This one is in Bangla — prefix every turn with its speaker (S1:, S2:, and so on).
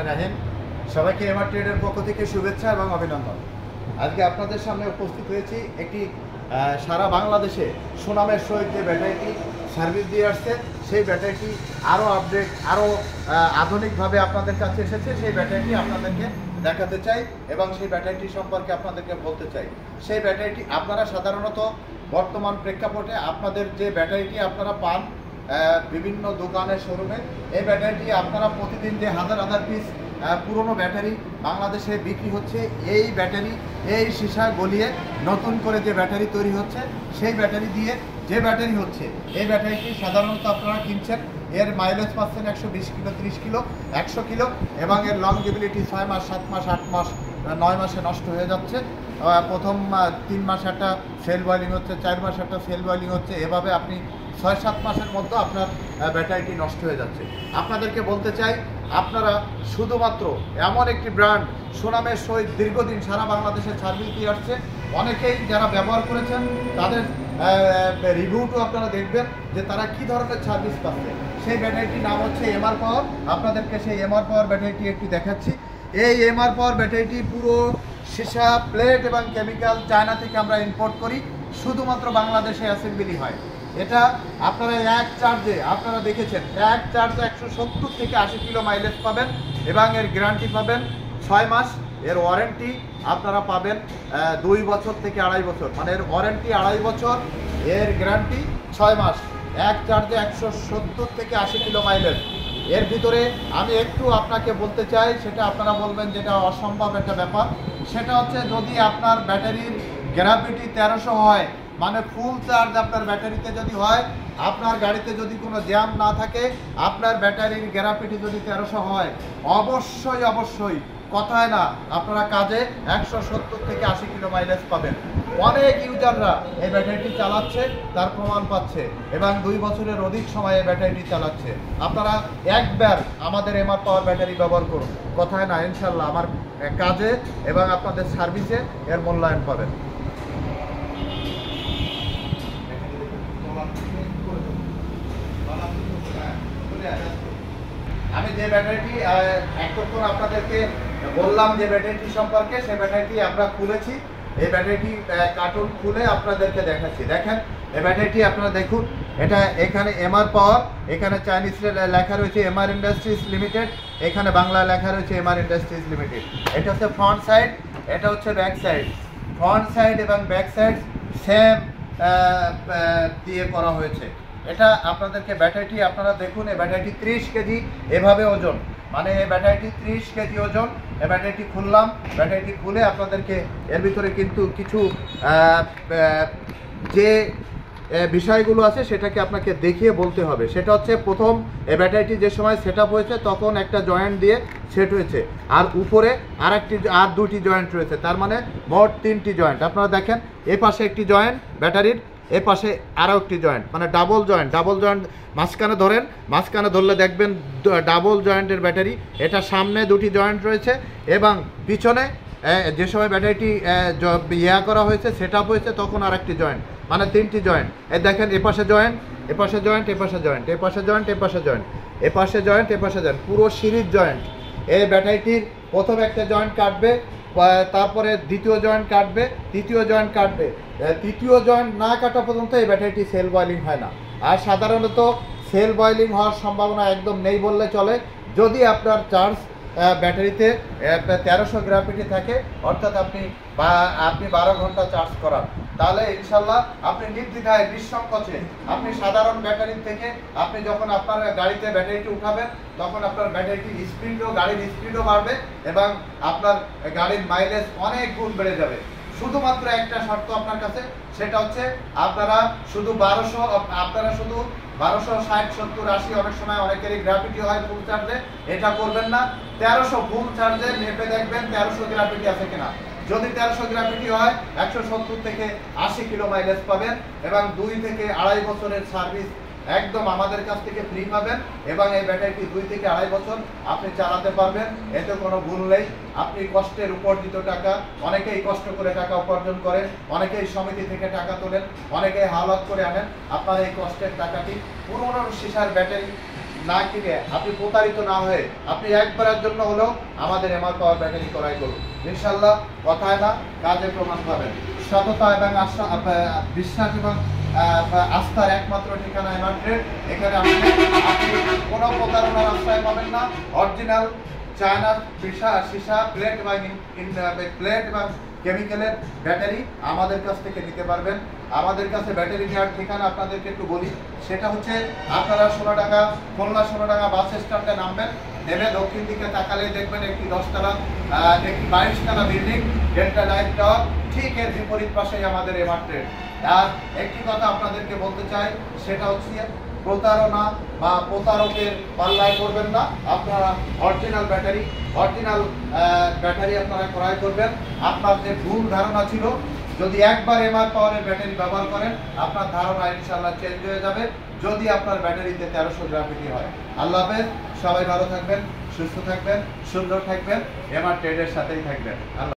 S1: রহমানির রহিম। সবাইকে এমআর ট্রেডের পক্ষ থেকে শুভেচ্ছা এবং অভিনন্দন। আজকে আপনাদের সামনে উপস্থিত হয়েছি একটি সারা বাংলাদেশে সুনামের সহিত যে ব্যাটারিটি সার্ভিস দিয়ে আসছে, সেই ব্যাটারিটি আরও আপডেট, আরও আধুনিকভাবে আপনাদের কাছে এসেছে। সেই ব্যাটারিটি আপনাদেরকে দেখাতে চাই এবং সেই ব্যাটারিটি সম্পর্কে আপনাদেরকে বলতে চাই। সেই ব্যাটারিটি আপনারা সাধারণত বর্তমান প্রেক্ষাপটে আপনাদের যে ব্যাটারিটি আপনারা পান বিভিন্ন দোকানের শোরুমে, এই ব্যাটারিটি আপনারা প্রতিদিন যে হাজার হাজার পিস পুরনো ব্যাটারি বাংলাদেশে বিক্রি হচ্ছে, এই ব্যাটারি এই সীসা গলিয়ে নতুন করে যে ব্যাটারি তৈরি হচ্ছে, সেই ব্যাটারি দিয়ে যে ব্যাটারি হচ্ছে, এই ব্যাটারিটি সাধারণত আপনারা কিনছেন, এর মাইলেজ পাচ্ছেন 120 কিলো, 30 কিলো, 100 কিলো এবং এর লংজিবিলিটি 6 মাস, 7 মাস, 8 মাস, 9 মাসে নষ্ট হয়ে যাচ্ছে। প্রথম 3 মাস একটা সেল বয়েলিং হচ্ছে, 4 মাস একটা সেল বয়েলিং হচ্ছে, এভাবে আপনি 6-7 মাসের মধ্যে আপনার ব্যাটারিটি নষ্ট হয়ে যাচ্ছে। আপনাদেরকে বলতে চাই, আপনারা শুধুমাত্র এমন একটি ব্র্যান্ড সুনামের সহিত দীর্ঘদিন সারা বাংলাদেশে সার্ভিস দিয়ে আসছে। অনেকেই যারা ব্যবহার করেছেন তাদের রিভিউটা আপনারা দেখবেন যে তারা কি ধরনের সার্ভিস পাচ্ছে। সেই ব্যাটারিটির নাম হচ্ছে এমআর পাওয়ার। আপনাদেরকে সেই এমআর পাওয়ার ব্যাটারিটি একটু দেখাচ্ছি। এই এমআর পাওয়ার ব্যাটারিটি পুরো সীসা, প্লেট এবং কেমিক্যাল চায়না থেকে আমরা ইম্পোর্ট করি, শুধুমাত্র বাংলাদেশে অ্যাসেম্বলি হয়। এটা আপনারা এক চার্জে, আপনারা দেখেছেন, এক চার্জে 170 থেকে 80 কিলো মাইলেজ পাবেন এবং এর গ্যারান্টি পাবেন 6 মাস। এর ওয়ারেন্টি আপনারা পাবেন 2 বছর থেকে 2.5 বছর, মানে এর ওয়ারেন্টি 2.5 বছর, এর গ্যারান্টি 6 মাস। এক চার্জে 170 থেকে 80 কিলো মাইলেজ। এর ভিতরে আমি একটু আপনাকে বলতে চাই, সেটা আপনারা বলবেন যেটা অসম্ভব একটা ব্যাপার। সেটা হচ্ছে, যদি আপনার ব্যাটারির গ্র্যাভিটি 1300 হয়, মানে ফুল চার্জ আপনার ব্যাটারিতে যদি হয়, আপনার গাড়িতে যদি কোনো জ্যাম না থাকে, আপনার ব্যাটারির গ্যারাভিটি যদি 1300 হয়, অবশ্যই অবশ্যই কথায় না, আপনারা কাজে 170 থেকে 80 কিলো মাইলেজ পাবেন। অনেক ইউজাররা এই ব্যাটারিটি চালাচ্ছে, তার প্রমাণ পাচ্ছে এবং 2 বছরের অধিক সময় এই ব্যাটারিটি চালাচ্ছে। আপনারা একবার আমাদের এমআর পাওয়ার ব্যাটারি ব্যবহার করুন, কথায় না, ইনশাল্লাহ আমার কাজে এবং আপনাদের সার্ভিসে এর মূল্যায়ন পাবেন। আমি যে ব্যাটারিটি এতক্ষণ আপনাদেরকে বললাম যে ব্যাটারিটি সম্পর্কে, সেই ব্যাটারিটি আমরা খুলেছি। এই ব্যাটারিটি কার্টুন খুলে আপনাদেরকে দেখাচ্ছি। দেখেন, এই ব্যাটারিটি আপনারা দেখুন, এটা এখানে এমআর পাওয়ার, এখানে চাইনিজ লেখা রয়েছে এমআর ইন্ডাস্ট্রিজ লিমিটেড, এখানে বাংলা লেখা রয়েছে এমআর ইন্ডাস্ট্রিজ লিমিটেড। এটা হচ্ছে ফ্রন্ট সাইড, এটা হচ্ছে ব্যাক সাইড। ফ্রন্ট সাইড এবং ব্যাক সাইড সেম দিয়ে করা হয়েছে। এটা আপনাদেরকে ব্যাটারিটি আপনারা দেখুন, এই ব্যাটারিটি 30 কেজি এভাবে ওজন, মানে এই ব্যাটারিটি 30 কেজি ওজন। এই ব্যাটারিটি খুললাম, ব্যাটারিটি খুলে আপনাদেরকে এর ভিতরে কিন্তু কিছু যে বিষয়গুলো আছে সেটাকে আপনাকে দেখিয়ে বলতে হবে। সেটা হচ্ছে, প্রথম এই ব্যাটারিটি যে সময় সেট আপ হয়েছে তখন একটা জয়েন্ট দিয়ে সেট হয়েছে, আর উপরে আর 2টি জয়েন্ট রয়েছে, তার মানে মোট 3টি জয়েন্ট। আপনারা দেখেন, এ পাশে একটি জয়েন্ট ব্যাটারির, এ পাশে আরও একটি জয়েন্ট, মানে ডাবল জয়েন্ট। মাঝখানে ধরেন, মাঝখানে ধরলে দেখবেন ডাবল জয়েন্টের ব্যাটারি। এটা সামনে 2টি জয়েন্ট রয়েছে এবং পিছনে যে সময় ব্যাটারিটি করা হয়েছে, সেট আপ হয়েছে, তখন আর একটি জয়েন্ট, মানে 3টি জয়েন্ট। এই দেখেন, এ পাশে জয়েন্ট, এ পাশে জয়েন্ট, এ পাশে জয়েন্ট, এ পাশে জয়েন্ট, এ পাশে জয়েন্ট, এ পাশে জয়েন্ট, এ পাশে জয়েন্ট, পুরো সিরিজ জয়েন্ট। এই ব্যাটারিটির প্রথম একটা জয়েন্ট কাটবে, তারপরে দ্বিতীয় জয়েন্ট কাটবে, তৃতীয় জয়েন্ট কাটবে। তৃতীয় জয়েন্ট না কাটা পর্যন্ত এই ব্যাটারিটি সেল বয়েলিং হয় না। আর সাধারণত সেল বয়েলিং হওয়ার সম্ভাবনা একদম নেই বললে চলে, যদি আপনার চার্জ ব্যাটারিতে 1300 গ্র্যাভিটি থাকে, অর্থাৎ আপনি 12 ঘন্টা চার্জ করান, তাহলে ইনশাল্লাহ আপনি নির্দ্বিধায়, নিঃসংকোচে আপনি সাধারণ ব্যাটারির থেকে, আপনি যখন আপনার গাড়িতে ব্যাটারিটি উঠাবেন, তখন আপনার ব্যাটারিটির গাড়ির স্পিডও বাড়বে এবং আপনার গাড়ির মাইলেজ অনেক গুণ বেড়ে যাবে। শুধুমাত্র একটা শর্ত আপনার কাছে, সেটা হচ্ছে আপনারা শুধু 1260, 70, 80, অনেক সময় অনেকেরই গ্র্যাভিটি হয় ফুল চার্জে, এটা করবেন না। 1300 ফুল চার্জে মেপে দেখবেন 1300 গ্র্যাভিটি আছে কিনা। যদি 1300 গ্র্যাভিটি হয়, 170 থেকে 80 কিলো মাইলেজ পাবেন এবং 2 থেকে 2.5 বছরের সার্ভিস একদম আমাদের কাছ থেকে ফ্রি পাবেন এবং এই ব্যাটারিটি 2 থেকে 2.5 বছর আপনি চালাতে পারবেন। এতে কোনো ভুল নেই। আপনি কষ্টের উপার্জিত টাকা, অনেকেই কষ্ট করে টাকা উপার্জন করেন, অনেকেই সমিতি থেকে টাকা তোলেন, অনেকেই হাওলাত করে আনেন। আপনার এই কষ্টের টাকাটি পুরনো সীসার ব্যাটারি না কিনে, আপনি প্রতারিত না হয়ে আপনি একবারের জন্য হলেও আমাদের এমআর পাওয়ার ব্যাটারি ক্রয় করুন। ইনশাল্লাহ কথায় না কাজে প্রমাণ পাবেন। সততা এবং বিশ্বাস এবং আস্থার একমাত্র ঠিকানা এমআর ট্রেড। এখানে আপনি কোনো প্রতারণার আশ্রয় পাবেন না। অরিজিনাল চায়নার সীসা প্লেট বা প্লেট এবং কেমিক্যালের ব্যাটারি আমাদের কাছ থেকে নিতে পারবেন। আমাদের কাছে ব্যাটারি নেওয়ার ঠিকানা আপনাদেরকে একটু বলি, সেটা হচ্ছে আপনারা খুলনা 16 বাস স্ট্যান্ডে নামবেন, নেমে দক্ষিণ দিকে তাকালে দেখবেন একটি 10তলা একটি 22তলা বিল্ডিং, ডেল্টা লাইট টাওয়ার, ঠিক এর বিপরীত পাশেই আমাদের এমআর ট্রেড। আর একটি কথা আপনাদেরকে বলতে চাই, সেটা হচ্ছে প্রতারণা বা প্রতারকের পাল্লায় করবেন না। আপনারা অরিজিনাল ব্যাটারি আপনারা ক্রয় করবেন। আপনার যে ভুল ধারণা ছিল, যদি একবার এমআর পাওয়ারের ব্যাটারি ব্যবহার করেন, আপনার ধারণা ইনশাআল্লাহ চেঞ্জ হয়ে যাবে, যদি আপনার ব্যাটারিতে 1300 গ্রাফিটি হয়। আল্লাহ হাফেজ, সবাই ভালো থাকবেন, সুস্থ থাকবেন, সুন্দর থাকবেন, এমআর ট্রেডের সাথেই থাকবেন। আল্লাহ।